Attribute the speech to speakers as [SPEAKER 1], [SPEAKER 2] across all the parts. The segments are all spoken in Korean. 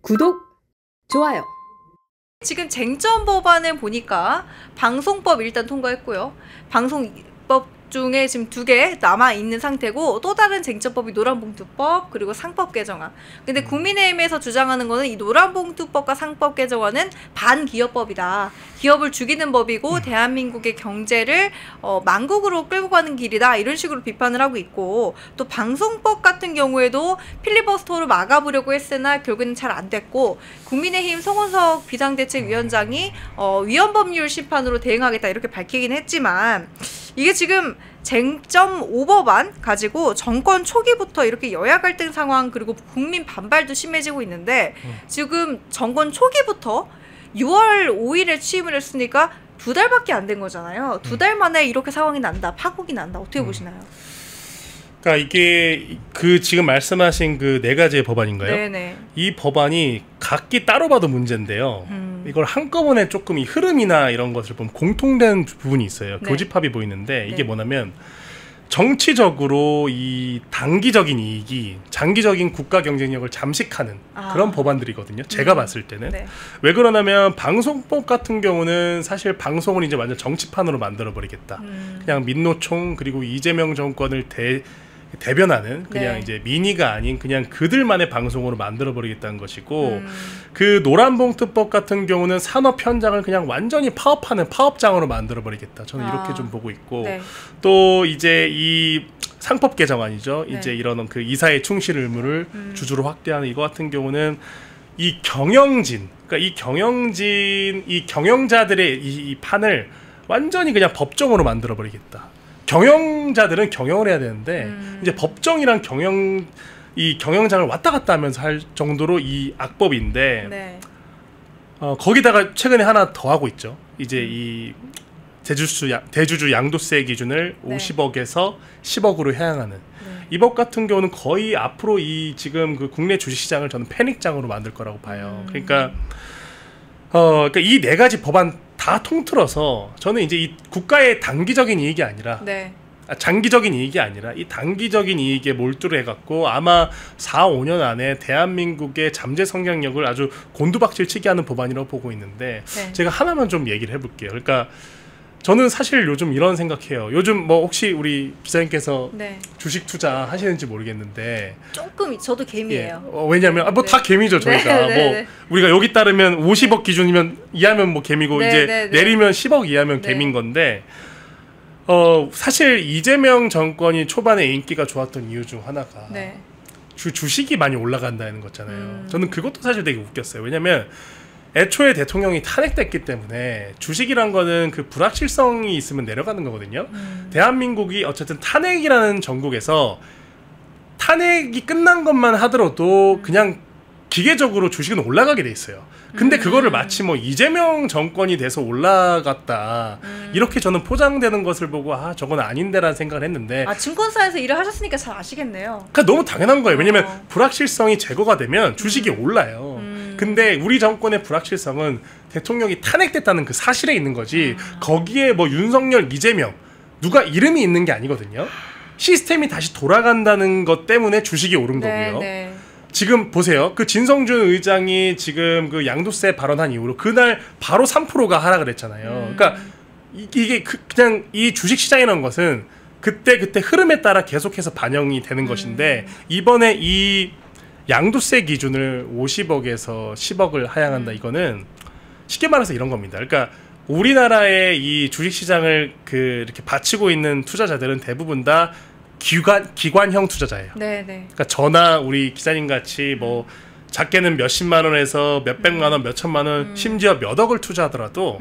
[SPEAKER 1] 구독, 좋아요.
[SPEAKER 2] 지금 쟁점 법안을 보니까 방송법 일단 통과했고요. 방송법 중에 지금 2개 남아있는 상태고, 또 다른 쟁점법이 노란봉투법 그리고 상법 개정안. 근데 국민의힘에서 주장하는 거는 이 노란봉투법과 상법 개정안은 반기업법이다. 기업을 죽이는 법이고 대한민국의 경제를 망국으로 끌고 가는 길이다. 이런 식으로 비판을 하고 있고, 또 방송법 같은 경우에도 필리버스터로 막아보려고 했으나 결국에는 잘 안 됐고, 국민의힘 송원석 비상대책위원장이 위헌법률 심판으로 대응하겠다 이렇게 밝히긴 했지만, 이게 지금 쟁점 5법안 가지고 정권 초기부터 이렇게 여야 갈등 상황 그리고 국민 반발도 심해지고 있는데, 지금 정권 초기부터 6월 5일에 취임을 했으니까 2달밖에 안 된 거잖아요. 2달 만에 이렇게 상황이 난다, 파국이 난다. 어떻게 보시나요?
[SPEAKER 3] 그러니까 이게 그 지금 말씀하신 그 4가지의 법안인가요?
[SPEAKER 2] 네네.
[SPEAKER 3] 이 법안이 각기 따로 봐도 문제인데요. 이걸 한꺼번에 조금 이 흐름이나 이런 것을 보면 공통된 부분이 있어요.
[SPEAKER 2] 네.
[SPEAKER 3] 교집합이 보이는데 이게
[SPEAKER 2] 네.
[SPEAKER 3] 뭐냐면, 정치적으로 이 단기적인 이익이 장기적인 국가 경쟁력을 잠식하는 그런 법안들이거든요. 제가 봤을 때는.
[SPEAKER 2] 네.
[SPEAKER 3] 왜 그러냐면, 방송법 같은 경우는 사실 방송을 이제 완전 정치판으로 만들어버리겠다. 그냥 민노총 그리고 이재명 정권을 대변하는 그냥
[SPEAKER 2] 네.
[SPEAKER 3] 이제 민의가 아닌 그냥 그들만의 방송으로 만들어버리겠다는 것이고, 그 노란봉투법 같은 경우는 산업 현장을 그냥 완전히 파업하는 파업장으로 만들어버리겠다. 저는 이렇게 좀 보고 있고,
[SPEAKER 2] 네.
[SPEAKER 3] 또 이제 이 상법 개정안이죠.
[SPEAKER 2] 네.
[SPEAKER 3] 이제 이런 그 이사의 충실 의무를 주주로 확대하는 이거 같은 경우는 이 경영진, 그러니까 이 경영자들의 이 판을 완전히 그냥 법정으로 만들어버리겠다. 경영자들은 경영을 해야 되는데 이제 법정이랑 이 경영장을 왔다 갔다 하면서 할 정도로 이 악법인데,
[SPEAKER 2] 네.
[SPEAKER 3] 거기다가 최근에 하나 더 하고 있죠. 이제 이 대주주 양도세 기준을
[SPEAKER 2] 네.
[SPEAKER 3] 50억에서 10억으로 해양하는 이 법 같은 경우는 거의 앞으로 이 지금 그 국내 주식시장을 저는 패닉장으로 만들 거라고 봐요. 그러니까 이 4가지 법안 다 통틀어서 저는 이제 이 국가의 단기적인 이익이 아니라,
[SPEAKER 2] 네.
[SPEAKER 3] 장기적인 이익이 아니라 이 단기적인 이익에 몰두를 해갖고 아마 4-5년 안에 대한민국의 잠재 성장력을 아주 곤두박질치게 하는 법안이라고 보고 있는데,
[SPEAKER 2] 네.
[SPEAKER 3] 제가 하나만 좀 얘기를 해볼게요. 그러니까 저는 사실 요즘 이런 생각해요. 요즘 뭐 혹시 우리 기자님께서
[SPEAKER 2] 네.
[SPEAKER 3] 주식 투자 하시는지 모르겠는데,
[SPEAKER 2] 조금 저도 개미예요.
[SPEAKER 3] 왜냐면 뭐 다 개미죠 저희가.
[SPEAKER 2] 네,
[SPEAKER 3] 뭐
[SPEAKER 2] 네.
[SPEAKER 3] 우리가 여기 따르면 50억 기준이면 이하면 뭐 개미고,
[SPEAKER 2] 네,
[SPEAKER 3] 이제
[SPEAKER 2] 네, 네.
[SPEAKER 3] 내리면 10억 이하면
[SPEAKER 2] 네.
[SPEAKER 3] 개미인 건데, 사실 이재명 정권이 초반에 인기가 좋았던 이유 중 하나가
[SPEAKER 2] 네.
[SPEAKER 3] 주식이 많이 올라간다는 거잖아요. 저는 그것도 사실 되게 웃겼어요. 왜냐면 애초에 대통령이 탄핵됐기 때문에 주식이란 거는 그 불확실성이 있으면 내려가는 거거든요. 대한민국이 어쨌든 탄핵이라는 전국에서 탄핵이 끝난 것만 하더라도 그냥 기계적으로 주식은 올라가게 돼 있어요. 근데 그거를 마치 뭐 이재명 정권이 돼서 올라갔다, 이렇게 저는 포장되는 것을 보고 저건 아닌데라는 생각을 했는데,
[SPEAKER 2] 증권사에서 일을 하셨으니까 잘 아시겠네요.
[SPEAKER 3] 그러니까 너무 당연한 거예요. 왜냐면 불확실성이 제거가 되면 주식이 올라요. 근데 우리 정권의 불확실성은 대통령이 탄핵됐다는 그 사실에 있는 거지, 거기에 뭐 윤석열, 이재명 누가 이름이 있는 게 아니거든요. 시스템이 다시 돌아간다는 것 때문에 주식이 오른 거고요.
[SPEAKER 2] 네.
[SPEAKER 3] 지금 보세요. 그 진성준 의장이 지금 그 양도세 발언한 이후로 그날 바로 3%가 하락을 했잖아요. 그러니까 이게 그냥 이 주식 시장이라는 것은 그때 흐름에 따라 계속해서 반영이 되는 것인데, 이번에 이 양도세 기준을 50억에서 10억을 하향한다. 이거는 쉽게 말해서 이런 겁니다. 그러니까 우리나라의 이 주식 시장을 이렇게 바치고 있는 투자자들은 대부분 다 기관형 투자자예요.
[SPEAKER 2] 네.
[SPEAKER 3] 그러니까 저나 우리 기자님 같이 뭐 작게는 몇십만 원에서 몇백만 원, 몇천만 원, 심지어 몇 억을 투자하더라도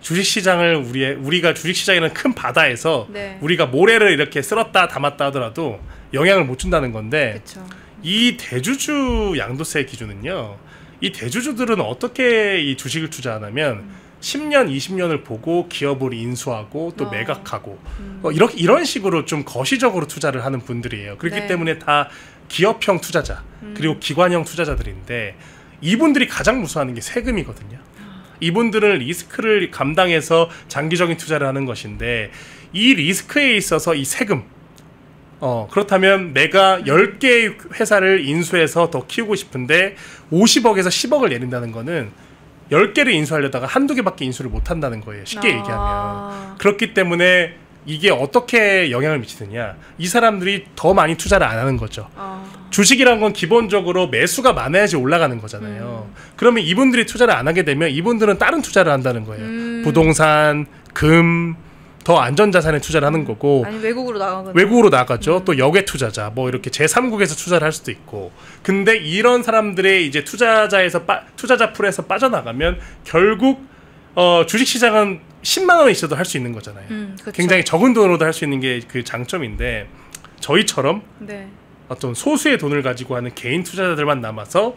[SPEAKER 3] 주식시장을 우리가 주식시장이라는 큰 바다에서
[SPEAKER 2] 네.
[SPEAKER 3] 우리가 모래를 이렇게 쓸었다 담았다 하더라도 영향을 못 준다는 건데,
[SPEAKER 2] 그쵸.
[SPEAKER 3] 이 대주주 양도세 기준은요, 이 대주주들은 어떻게 이 주식을 투자하냐면 10년, 20년을 보고 기업을 인수하고 또 매각하고 이런 식으로 좀 거시적으로 투자를 하는 분들이에요. 그렇기
[SPEAKER 2] 네.
[SPEAKER 3] 때문에 다 기업형 투자자 그리고 기관형 투자자들인데, 이분들이 가장 무서워하는 게 세금이거든요. 이분들은 리스크를 감당해서 장기적인 투자를 하는 것인데, 이 리스크에 있어서 이 세금, 그렇다면 내가 10개의 회사를 인수해서 더 키우고 싶은데 50억에서 10억을 내린다는 거는 10개를 인수하려다가 한두 개밖에 인수를 못 한다는 거예요. 쉽게 얘기하면. 그렇기 때문에 이게 어떻게 영향을 미치느냐. 이 사람들이 더 많이 투자를 안 하는 거죠. 주식이란 건 기본적으로 매수가 많아야지 올라가는 거잖아요. 그러면 이분들이 투자를 안 하게 되면 이분들은 다른 투자를 한다는 거예요. 부동산, 금, 더 안전자산에 투자를 하는 거고
[SPEAKER 2] 아니 외국으로 나가거나
[SPEAKER 3] 외국으로 나가죠. 또 역외 투자자 뭐 이렇게 제3국에서 투자를 할 수도 있고. 근데 이런 사람들의 이제 투자자 풀에서 빠져나가면 결국 주식시장은 10만 원에 있어도 할 수 있는 거잖아요.
[SPEAKER 2] 그쵸.
[SPEAKER 3] 굉장히 적은 돈으로도 할 수 있는 게 그 장점인데 저희처럼
[SPEAKER 2] 네.
[SPEAKER 3] 어떤 소수의 돈을 가지고 하는 개인 투자자들만 남아서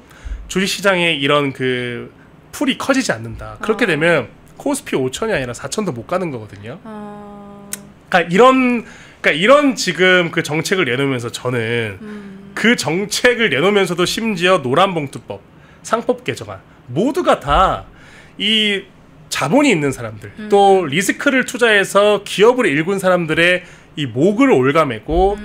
[SPEAKER 3] 주식시장에 이런 그 풀이 커지지 않는다. 그렇게 되면 코스피 5천이 아니라 4천도 못 가는 거거든요. 그러니까 이런 지금 그 정책을 내놓으면서 저는 그 정책을 내놓으면서도 심지어 노란봉투법, 상법 개정안 모두가 다 이 자본이 있는 사람들 또 리스크를 투자해서 기업을 일군 사람들의 이 목을 올가매고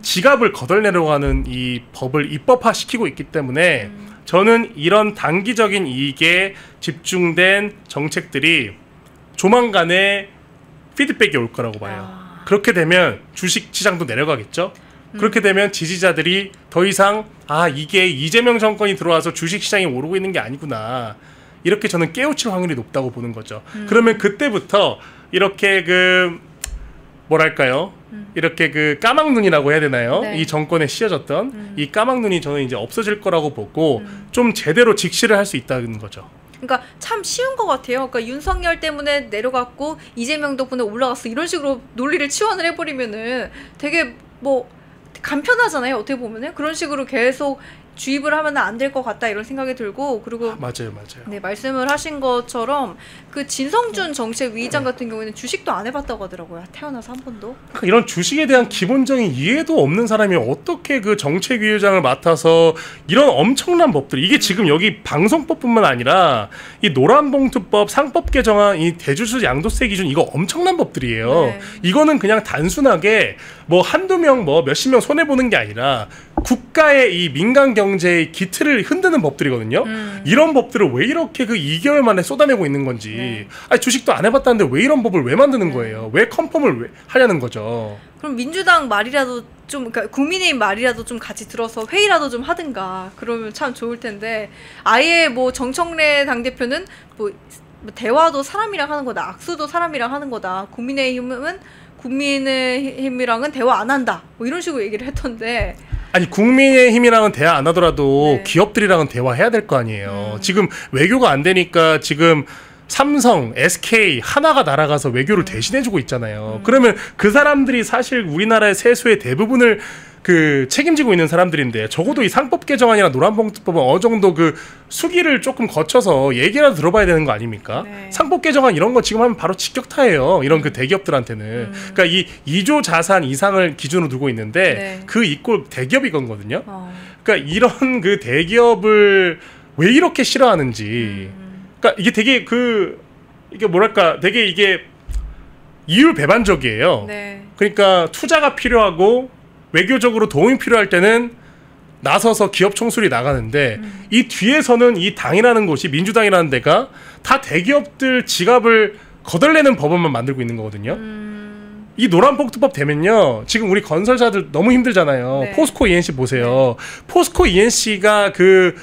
[SPEAKER 3] 지갑을 거덜내려고 하는 이 법을 입법화시키고 있기 때문에 저는 이런 단기적인 이익에 집중된 정책들이 조만간에 피드백이 올 거라고 봐요. 그렇게 되면 주식시장도 내려가겠죠. 그렇게 되면 지지자들이 더 이상 이게 이재명 정권이 들어와서 주식시장이 오르고 있는 게 아니구나. 이렇게 저는 깨우칠 확률이 높다고 보는 거죠. 그러면 그때부터 이렇게 그 뭐랄까요? 이렇게 그 까막눈이라고 해야 되나요?
[SPEAKER 2] 네.
[SPEAKER 3] 이 정권에 씌워졌던 이 까막눈이 저는 이제 없어질 거라고 보고 좀 제대로 직시를 할 수 있다는 거죠.
[SPEAKER 2] 그러니까 참 쉬운 것 같아요. 그러니까 윤석열 때문에 내려갔고 이재명 덕분에 올라갔어. 이런 식으로 논리를 치환을 해버리면은 되게 뭐 간편하잖아요. 어떻게 보면은 그런 식으로 계속 주입을 하면 안 될 것 같다 이런 생각이 들고 그리고
[SPEAKER 3] 맞아요.
[SPEAKER 2] 네 말씀을 하신 것처럼 그 진성준 정책위의장 같은 경우에는 주식도 안 해봤다고 하더라고요. 태어나서 한 번도.
[SPEAKER 3] 그러니까 이런 주식에 대한 기본적인 이해도 없는 사람이 어떻게 그 정책위의장을 맡아서 이런 엄청난 법들 이게 지금 여기 방송법뿐만 아니라 이 노란봉투법, 상법 개정안, 이 대주주 양도세 기준 이거 엄청난 법들이에요.
[SPEAKER 2] 네.
[SPEAKER 3] 이거는 그냥 단순하게 뭐 한두 명 뭐 몇십 명 손해 보는 게 아니라 국가의 이 민간 경제의 기틀을 흔드는 법들이거든요. 이런 법들을 왜 이렇게 그 2개월 만에 쏟아내고 있는 건지.
[SPEAKER 2] 네.
[SPEAKER 3] 아니 주식도 안 해봤다는데 왜 이런 법을 왜 만드는 거예요? 왜 컨펌을 왜 하려는 거죠?
[SPEAKER 2] 그럼 민주당 말이라도 좀 그러니까 국민의힘 말이라도 좀 같이 들어서 회의라도 좀 하든가 그러면 참 좋을 텐데 아예 뭐 정청래 당대표는 뭐 대화도 사람이랑 하는 거다. 악수도 사람이랑 하는 거다. 국민의힘이랑은 대화 안 한다. 뭐 이런 식으로 얘기를 했던데
[SPEAKER 3] 아니 국민의힘이랑은 대화 안 하더라도
[SPEAKER 2] 네.
[SPEAKER 3] 기업들이랑은 대화해야 될 거 아니에요. 지금 외교가 안 되니까 지금 삼성, SK, 하나가 날아가서 외교를 대신해주고 있잖아요. 그러면 그 사람들이 사실 우리나라의 세수의 대부분을 그 책임지고 있는 사람들인데 적어도 이 상법 개정안이나 노란봉투법은 어느 정도 그 수기를 조금 거쳐서 얘기라도 들어봐야 되는 거 아닙니까?
[SPEAKER 2] 네.
[SPEAKER 3] 상법 개정안 이런 거 지금 하면 바로 직격타예요. 이런 그 대기업들한테는. 그러니까 이 2조 자산 이상을 기준으로 두고 있는데
[SPEAKER 2] 네.
[SPEAKER 3] 그 이꼴 대기업이거든요. 그러니까 이런 그 대기업을 왜 이렇게 싫어하는지. 그러니까 이게 되게 이게 뭐랄까 되게 이게 이율배반적이에요.
[SPEAKER 2] 네.
[SPEAKER 3] 그러니까 투자가 필요하고 외교적으로 도움이 필요할 때는 나서서 기업 총수리 나가는데 이 뒤에서는 이 당이라는 곳이 민주당이라는 데가 다 대기업들 지갑을 거덜내는 법안만 만들고 있는 거거든요. 이 노란봉투법 되면요. 지금 우리 건설사들 너무 힘들잖아요.
[SPEAKER 2] 네.
[SPEAKER 3] 포스코 ENC 보세요. 포스코 ENC가 그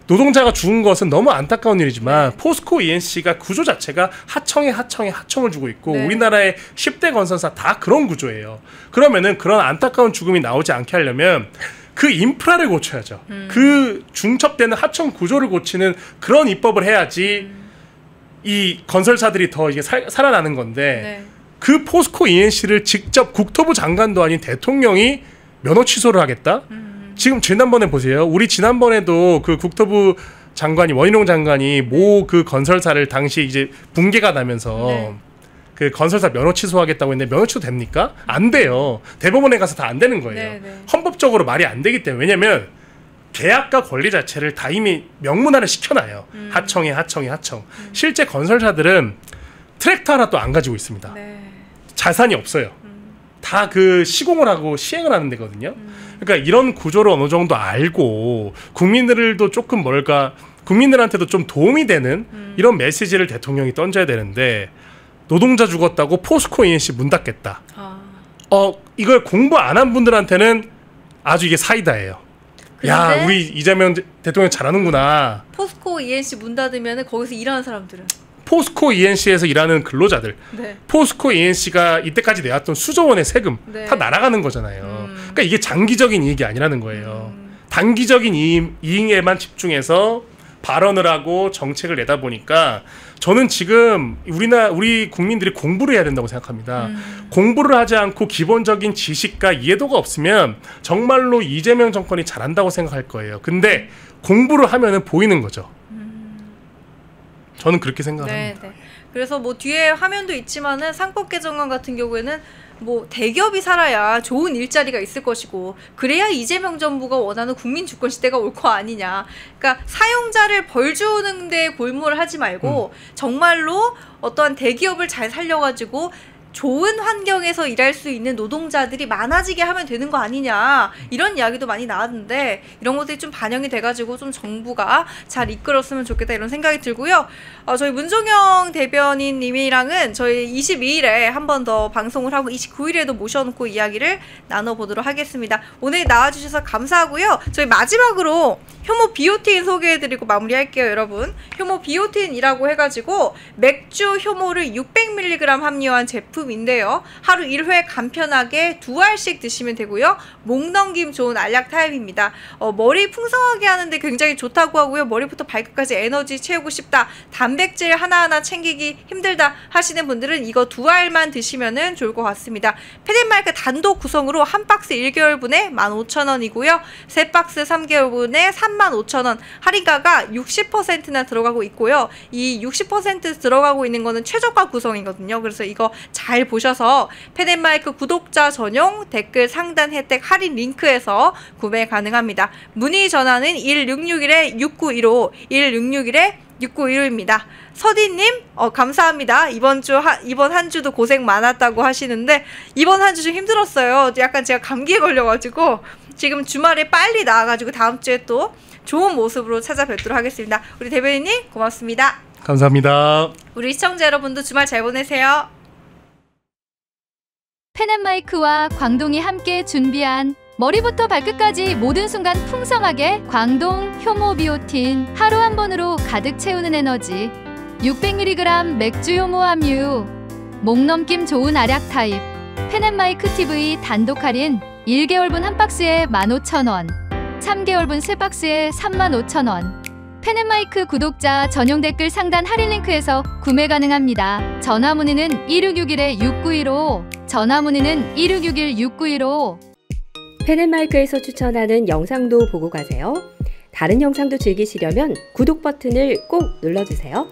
[SPEAKER 3] 노동자가 죽은 것은 너무 안타까운 일이지만 포스코 ENC가 구조 자체가 하청을 주고 있고
[SPEAKER 2] 네.
[SPEAKER 3] 우리나라의 10대 건설사 다 그런 구조예요. 그러면은 그런 안타까운 죽음이 나오지 않게 하려면 그 인프라를 고쳐야죠. 그 중첩되는 하청 구조를 고치는 그런 입법을 해야지 이 건설사들이 더 이게 살아나는 건데
[SPEAKER 2] 네.
[SPEAKER 3] 그 포스코 ENC를 직접 국토부 장관도 아닌 대통령이 면허 취소를 하겠다? 지금 지난번에 보세요. 우리 지난번에도 그 국토부 장관이 원희룡 장관이 모 그 건설사를 당시 이제 붕괴가 나면서
[SPEAKER 2] 네.
[SPEAKER 3] 그 건설사 면허 취소하겠다고 했는데 면허 취소 됩니까? 안 돼요. 대법원에 가서 다 안 되는 거예요.
[SPEAKER 2] 네, 네.
[SPEAKER 3] 헌법적으로 말이 안 되기 때문에. 왜냐면 계약과 권리 자체를 다 이미 명문화를 시켜놔요. 하청. 실제 건설사들은 트랙터 하나 또 안 가지고 있습니다.
[SPEAKER 2] 네.
[SPEAKER 3] 자산이 없어요. 다 그 시공을 하고 시행을 하는 데거든요. 그러니까 이런 구조를 어느 정도 알고 국민들도 조금 국민들한테도 좀 도움이 되는 이런 메시지를 대통령이 던져야 되는데 노동자 죽었다고 포스코 ENC 문 닫겠다. 이걸 공부 안 한 분들한테는 아주 이게 사이다예요. 야, 우리 이재명 대통령 잘하는구나.
[SPEAKER 2] 포스코 ENC 문 닫으면 거기서 일하는 사람들은?
[SPEAKER 3] 포스코 ENC에서 일하는 근로자들,
[SPEAKER 2] 네.
[SPEAKER 3] 포스코 ENC가 이때까지 내왔던 수조 원의 세금
[SPEAKER 2] 네.
[SPEAKER 3] 다 날아가는 거잖아요. 그러니까 이게 장기적인 이익이 아니라는 거예요. 단기적인 이익에만 집중해서 발언을 하고 정책을 내다 보니까 저는 지금 우리 국민들이 공부를 해야 된다고 생각합니다. 공부를 하지 않고 기본적인 지식과 이해도가 없으면 정말로 이재명 정권이 잘한다고 생각할 거예요. 근데 공부를 하면은 보이는 거죠. 저는 그렇게 생각합니다.
[SPEAKER 2] 네. 그래서 뭐 뒤에 화면도 있지만은 상법 개정안 같은 경우에는 뭐 대기업이 살아야 좋은 일자리가 있을 것이고 그래야 이재명 정부가 원하는 국민 주권 시대가 올 거 아니냐. 그러니까 사용자를 벌 주는 데 골몰을 하지 말고 정말로 어떠한 대기업을 잘 살려가지고 좋은 환경에서 일할 수 있는 노동자들이 많아지게 하면 되는 거 아니냐 이런 이야기도 많이 나왔는데 이런 것들이 좀 반영이 돼가지고 좀 정부가 잘 이끌었으면 좋겠다 이런 생각이 들고요. 저희 문종영 대변인님이랑은 저희 22일에 한 번 더 방송을 하고 29일에도 모셔놓고 이야기를 나눠보도록 하겠습니다. 오늘 나와주셔서 감사하고요. 저희 마지막으로 효모 비오틴 소개해드리고 마무리할게요. 여러분, 효모 비오틴이라고 해가지고 맥주 효모를 600mg 함유한 제품인데요. 하루 1회 간편하게 2알씩 드시면 되고요. 목 넘김 좋은 알약 타입입니다. 머리 풍성하게 하는데 굉장히 좋다고 하고요. 머리부터 발끝까지 에너지 채우고 싶다, 단백질 하나하나 챙기기 힘들다 하시는 분들은 이거 2알만 드시면 좋을 것 같습니다. 페덴마이크 단독 구성으로 한 박스 1개월분에 15,000원이고요. 세 박스 3개월분에 35,000원, 할인가가 60%나 들어가고 있고요. 이 60% 들어가고 있는 거는 최저가 구성이거든요. 그래서 이거 잘 보셔서 페덴마이크 구독자 전용 댓글 상단 혜택 할인 링크에서 구매 가능합니다. 문의 전화는 1661-6915, 1661-6915입니다. 서디님, 감사합니다. 이번 한 주도 고생 많았다고 하시는데, 이번 한 주 좀 힘들었어요. 약간 제가 감기에 걸려가지고, 지금 주말에 빨리 나와가지고 다음 주에 또 좋은 모습으로 찾아뵙도록 하겠습니다. 우리 대변인님, 고맙습니다.
[SPEAKER 3] 감사합니다.
[SPEAKER 2] 우리 시청자 여러분도 주말 잘 보내세요.
[SPEAKER 1] 펜앤마이크와 광동이 함께 준비한 머리부터 발끝까지 모든 순간 풍성하게 광동 효모 비오틴 하루 한 번으로 가득 채우는 에너지 600mg 맥주 효모 함유 목 넘김 좋은 알약 타입 펜앤마이크 TV 단독 할인 1개월분 한 박스에 15,000원 3개월분 세 박스에 35,000원 펜앤마이크 구독자 전용 댓글 상단 할인 링크에서 구매 가능합니다. 전화 문의는 1661-6915 전화 문의는 1661-6915
[SPEAKER 4] 펜앤마이크에서 추천하는 영상도 보고 가세요. 다른 영상도 즐기시려면 구독 버튼을 꼭 눌러주세요.